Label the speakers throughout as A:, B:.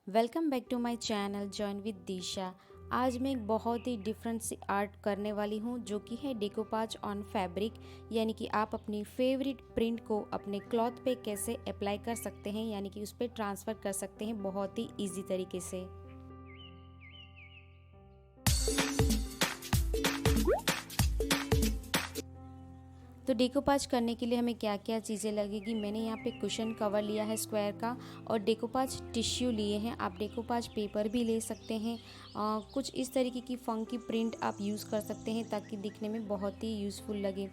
A: Welcome back to my channel join with Disha. आज मैं एक बहुत ही डिफरेंट सी आर्ट करने वाली हूँ जो कि है डेकोपाज ऑन फैब्रिक। यानी कि आप अपनी फेवरेट प्रिंट को अपने क्लॉथ पे कैसे अप्लाई कर सकते हैं, यानी कि उस पर ट्रांसफ़र कर सकते हैं बहुत ही इजी तरीके से। तो डेकोपाज करने के लिए हमें क्या क्या चीज़ें लगेगी, मैंने यहाँ पे कुशन कवर लिया है स्क्वायर का, और डेकोपाज टिश्यू लिए हैं। आप डेकोपाज पेपर भी ले सकते हैं। कुछ इस तरीके की फंकी प्रिंट आप यूज़ कर सकते हैं ताकि दिखने में बहुत ही यूज़फुल लगे।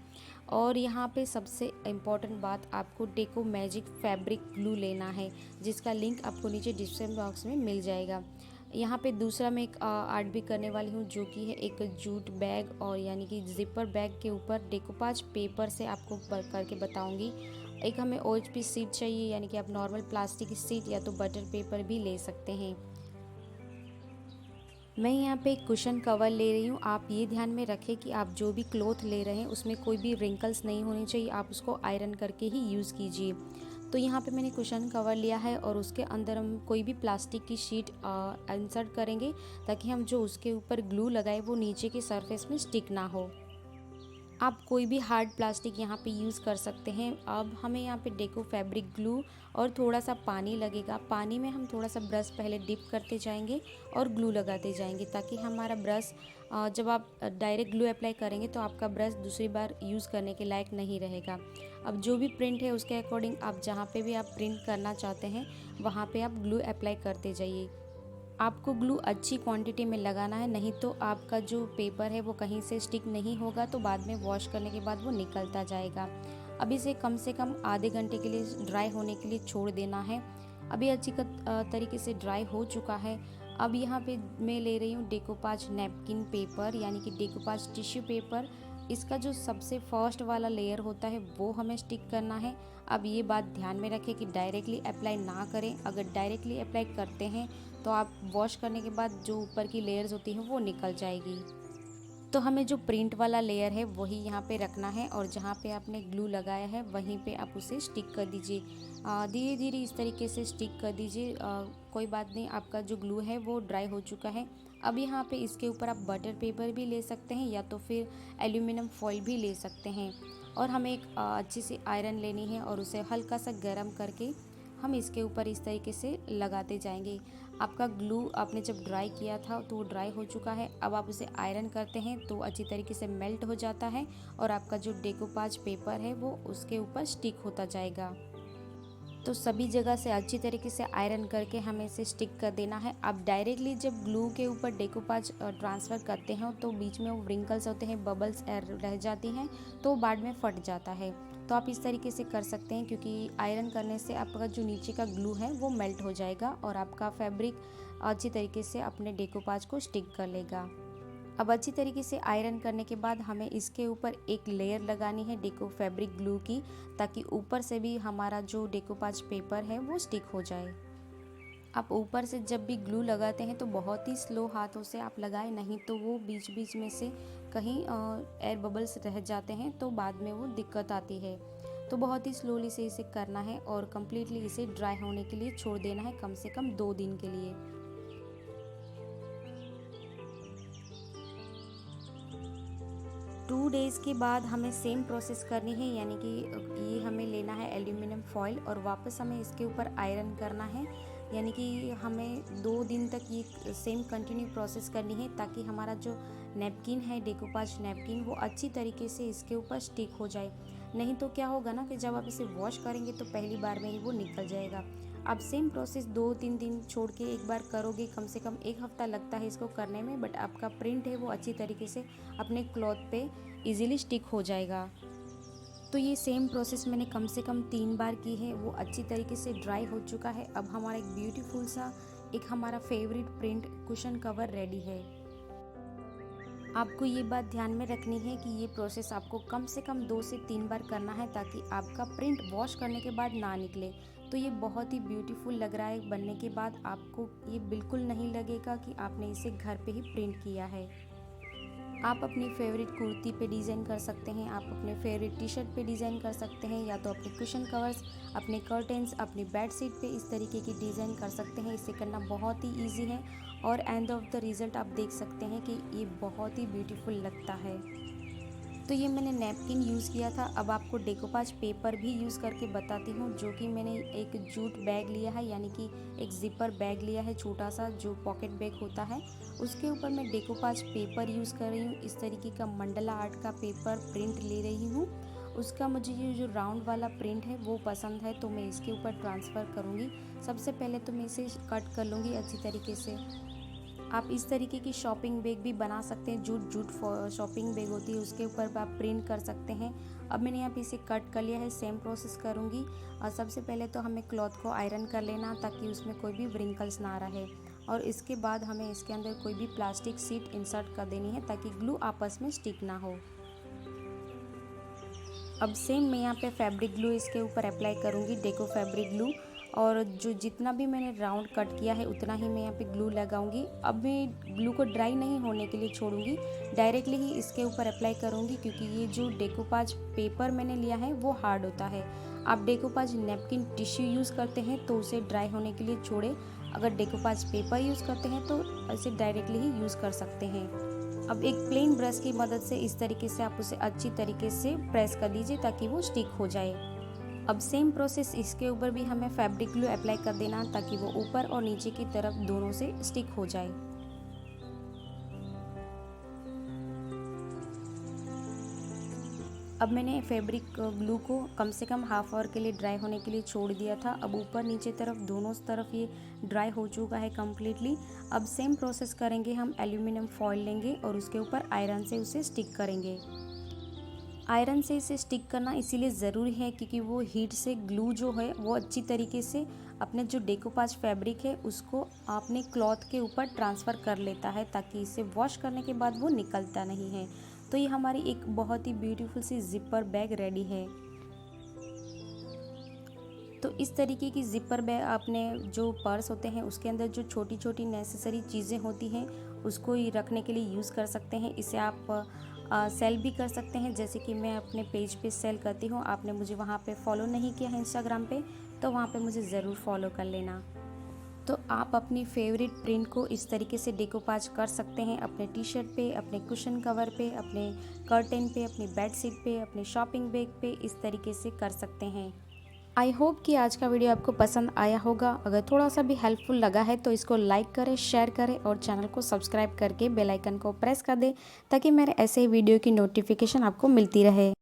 A: और यहाँ पे सबसे इम्पॉर्टेंट बात, आपको डेको मैजिक फैब्रिक ग्लू लेना है, जिसका लिंक आपको नीचे डिस्क्रिप्शन बॉक्स में मिल जाएगा। यहाँ पे दूसरा मैं एक आर्ट भी करने वाली हूँ जो कि है एक जूट बैग, और यानी कि जिपर बैग के ऊपर डेकोपाज पेपर से आपको करके बताऊँगी। एक हमें OHP शीट चाहिए, यानी कि आप नॉर्मल प्लास्टिक की शीट या तो बटर पेपर भी ले सकते हैं। मैं यहाँ पे एक कुशन कवर ले रही हूँ। आप ये ध्यान में रखें कि आप जो भी क्लॉथ ले रहे हैं उसमें कोई भी रिंकल्स नहीं होनी चाहिए, आप उसको आयरन करके ही यूज़ कीजिए। तो यहाँ पे मैंने कुशन कवर लिया है और उसके अंदर हम कोई भी प्लास्टिक की शीट इंसर्ट करेंगे ताकि हम जो उसके ऊपर ग्लू लगाए वो नीचे के सरफेस में स्टिक ना हो। आप कोई भी हार्ड प्लास्टिक यहाँ पे यूज़ कर सकते हैं। अब हमें यहाँ पे डेको फैब्रिक ग्लू और थोड़ा सा पानी लगेगा। पानी में हम थोड़ा सा ब्रश पहले डिप करते जाएंगे और ग्लू लगाते जाएंगे ताकि हमारा ब्रश जब आप डायरेक्ट ग्लू अप्लाई करेंगे तो आपका ब्रश दूसरी बार यूज़ करने के लायक नहीं रहेगा। अब जो भी प्रिंट है उसके अकॉर्डिंग आप जहाँ पे भी आप प्रिंट करना चाहते हैं वहाँ पे आप ग्लू अप्लाई करते जाइए। आपको ग्लू अच्छी क्वांटिटी में लगाना है, नहीं तो आपका जो पेपर है वो कहीं से स्टिक नहीं होगा, तो बाद में वॉश करने के बाद वो निकलता जाएगा। अब इसे कम से कम आधे घंटे के लिए ड्राई होने के लिए छोड़ देना है। अभी अच्छी तरीके से ड्राई हो चुका है। अब यहाँ पे मैं ले रही हूँ डेकोपाज नैपकिन पेपर, यानी कि डेकोपाज टिश्यू पेपर। इसका जो सबसे फर्स्ट वाला लेयर होता है वो हमें स्टिक करना है। अब ये बात ध्यान में रखें कि डायरेक्टली अप्लाई ना करें। अगर डायरेक्टली अप्लाई करते हैं तो आप वॉश करने के बाद जो ऊपर की लेयर्स होती हैं वो निकल जाएगी। तो हमें जो प्रिंट वाला लेयर है वही यहाँ पे रखना है, और जहाँ पे आपने ग्लू लगाया है वहीं पे आप उसे स्टिक कर दीजिए। धीरे धीरे इस तरीके से स्टिक कर दीजिए। कोई बात नहीं, आपका जो ग्लू है वो ड्राई हो चुका है। अब यहाँ पे इसके ऊपर आप बटर पेपर भी ले सकते हैं या तो फिर एल्यूमिनियम फॉइल भी ले सकते हैं। और हमें एक अच्छी सी आयरन लेनी है और उसे हल्का सा गर्म करके हम इसके ऊपर इस तरीके से लगाते जाएंगे। आपका ग्लू आपने जब ड्राई किया था तो वो ड्राई हो चुका है। अब आप उसे आयरन करते हैं तो अच्छी तरीके से मेल्ट हो जाता है और आपका जो डेकोपाज पेपर है वो उसके ऊपर स्टिक होता जाएगा। तो सभी जगह से अच्छी तरीके से आयरन करके हमें इसे स्टिक कर देना है। आप डायरेक्टली जब ग्लू के ऊपर डेकोपाज ट्रांसफ़र करते हैं तो बीच में वो रिंकल्स होते हैं, बबल्स रह जाती हैं, तो बाद में फट जाता है। तो आप इस तरीके से कर सकते हैं, क्योंकि आयरन करने से आपका जो नीचे का ग्लू है वो मेल्ट हो जाएगा और आपका फैब्रिक अच्छी तरीके से अपने डेकोपाज को स्टिक कर लेगा। अब अच्छी तरीके से आयरन करने के बाद हमें इसके ऊपर एक लेयर लगानी है डेको फैब्रिक ग्लू की, ताकि ऊपर से भी हमारा जो डेकोपाज पेपर है वो स्टिक हो जाए। आप ऊपर से जब भी ग्लू लगाते हैं तो बहुत ही स्लो हाथों से आप लगाएं, नहीं तो वो बीच बीच में से कहीं एयर बबल्स रह जाते हैं तो बाद में वो दिक्कत आती है। तो बहुत ही स्लोली से इसे करना है और कम्प्लीटली इसे ड्राई होने के लिए छोड़ देना है, कम से कम 2 दिन के लिए। 2 डेज़ के बाद हमें सेम प्रोसेस करनी है, यानी कि ये हमें लेना है एल्यूमिनियम फॉइल और वापस हमें इसके ऊपर आयरन करना है। यानी कि हमें 2 दिन तक ये सेम कंटिन्यू प्रोसेस करनी है ताकि हमारा जो नैपकिन है डेकोपाज नैपकिन वो अच्छी तरीके से इसके ऊपर स्टिक हो जाए। नहीं तो क्या होगा ना कि जब आप इसे वॉश करेंगे तो पहली बार में ही वो निकल जाएगा। आप सेम प्रोसेस 2-3 दिन छोड़ के एक बार करोगे, कम से कम 1 हफ्ता लगता है इसको करने में, बट आपका प्रिंट है वो अच्छी तरीके से अपने क्लॉथ पे इजीली स्टिक हो जाएगा। तो ये सेम प्रोसेस मैंने कम से कम 3 बार की है, वो अच्छी तरीके से ड्राई हो चुका है। अब हमारा एक ब्यूटीफुल सा एक हमारा favourite print cushion cover ready है। आपको ये बात ध्यान में रखनी है कि ये प्रोसेस आपको कम से कम 2 से 3 बार करना है ताकि आपका प्रिंट वॉश करने के बाद ना निकले। तो ये बहुत ही ब्यूटीफुल लग रहा है बनने के बाद। आपको ये बिल्कुल नहीं लगेगा कि आपने इसे घर पे ही प्रिंट किया है। आप अपनी फेवरेट कुर्ती पे डिज़ाइन कर सकते हैं, आप अपने फेवरेट टी शर्ट पे डिज़ाइन कर सकते हैं, या तो अपने कुशन कवर्स, अपने कर्टेंस, अपनी बेड शीट पे इस तरीके की डिज़ाइन कर सकते हैं। इसे करना बहुत ही ईजी है और एंड ऑफ द रिज़ल्ट आप देख सकते हैं कि ये बहुत ही ब्यूटीफुल लगता है। तो ये मैंने नैपकिन यूज़ किया था। अब आपको डेकोपाज पेपर भी यूज़ करके बताती हूँ, जो कि मैंने एक जूट बैग लिया है, यानी कि एक ज़िपर बैग लिया है छोटा सा, जो पॉकेट बैग होता है। उसके ऊपर मैं डेकोपाज पेपर यूज़ कर रही हूँ। इस तरीके का मंडला आर्ट का पेपर प्रिंट ले रही हूँ। उसका मुझे ये जो राउंड वाला प्रिंट है वो पसंद है, तो मैं इसके ऊपर ट्रांसफ़र करूँगी। सबसे पहले तो मैं इसे कट कर लूँगी अच्छी तरीके से। आप इस तरीके की शॉपिंग बैग भी बना सकते हैं, जूट शॉपिंग बैग होती है, उसके ऊपर आप प्रिंट कर सकते हैं। अब मैंने यहाँ पे इसे कट कर लिया है, सेम प्रोसेस करूँगी। और सबसे पहले तो हमें क्लॉथ को आयरन कर लेना, ताकि उसमें कोई भी व्रिंकल्स ना रहे। और इसके बाद हमें इसके अंदर कोई भी प्लास्टिक शीट इंसर्ट कर देनी है, ताकि ग्लू आपस में स्टिक ना हो। अब सेम मैं यहाँ पे फैब्रिक ग्लू इसके ऊपर अप्लाई करूँगी, डेको फैब्रिक ग्लू। और जो जितना भी मैंने राउंड कट किया है उतना ही मैं यहाँ पे ग्लू लगाऊंगी। अब मैं ग्लू को ड्राई नहीं होने के लिए छोड़ूंगी, डायरेक्टली ही इसके ऊपर अप्लाई करूँगी, क्योंकि ये जो डेकोपाज पेपर मैंने लिया है वो हार्ड होता है। आप डेकोपाज नैपकिन टिश्यू यूज़ करते हैं तो उसे ड्राई होने के लिए छोड़ें। अगर डेकोपाज पेपर यूज़ करते हैं तो इसे डायरेक्टली ही यूज़ कर सकते हैं। अब एक प्लेन ब्रश की मदद से इस तरीके से आप उसे अच्छी तरीके से प्रेस कर लीजिए, ताकि वो स्टिक हो जाए। अब सेम प्रोसेस इसके ऊपर भी हमें फैब्रिक ग्लू अप्लाई कर देना, ताकि वो ऊपर और नीचे की तरफ दोनों से स्टिक हो जाए। अब मैंने फैब्रिक ग्लू को कम से कम हाफ आवर के लिए ड्राई होने के लिए छोड़ दिया था। अब ऊपर नीचे तरफ दोनों तरफ ये ड्राई हो चुका है कम्प्लीटली। अब सेम प्रोसेस करेंगे, हम एल्यूमिनियम फॉइल लेंगे और उसके ऊपर आयरन से उसे स्टिक करेंगे। आयरन से इसे स्टिक करना इसीलिए ज़रूरी है, क्योंकि वो हीट से ग्लू जो है वो अच्छी तरीके से अपने जो डेकोपाज फैब्रिक है उसको अपने क्लॉथ के ऊपर ट्रांसफ़र कर लेता है, ताकि इसे वॉश करने के बाद वो निकलता नहीं है। तो ये हमारी एक बहुत ही ब्यूटीफुल सी ज़िपर बैग रेडी है। तो इस तरीके की ज़िपर बैग अपने जो पर्स होते हैं उसके अंदर जो छोटी छोटी नेसेसरी चीज़ें होती हैं उसको ही रखने के लिए यूज़ कर सकते हैं। इसे आप सेल भी कर सकते हैं, जैसे कि मैं अपने पेज पे सेल करती हूँ। आपने मुझे वहाँ पे फॉलो नहीं किया है इंस्टाग्राम पे, तो वहाँ पे मुझे ज़रूर फॉलो कर लेना। तो आप अपनी फेवरेट प्रिंट को इस तरीके से डेकोपाज कर सकते हैं, अपने टी शर्ट पे, अपने कुशन कवर पे, अपने कर्टेन पे, अपनी बेड शीट पे, अपने शॉपिंग बैग पे, इस तरीके से कर सकते हैं। आई होप कि आज का वीडियो आपको पसंद आया होगा। अगर थोड़ा सा भी हेल्पफुल लगा है तो इसको लाइक करें, शेयर करें और चैनल को सब्सक्राइब करके बेल आइकन को प्रेस कर दें, ताकि मेरे ऐसे ही वीडियो की नोटिफिकेशन आपको मिलती रहे।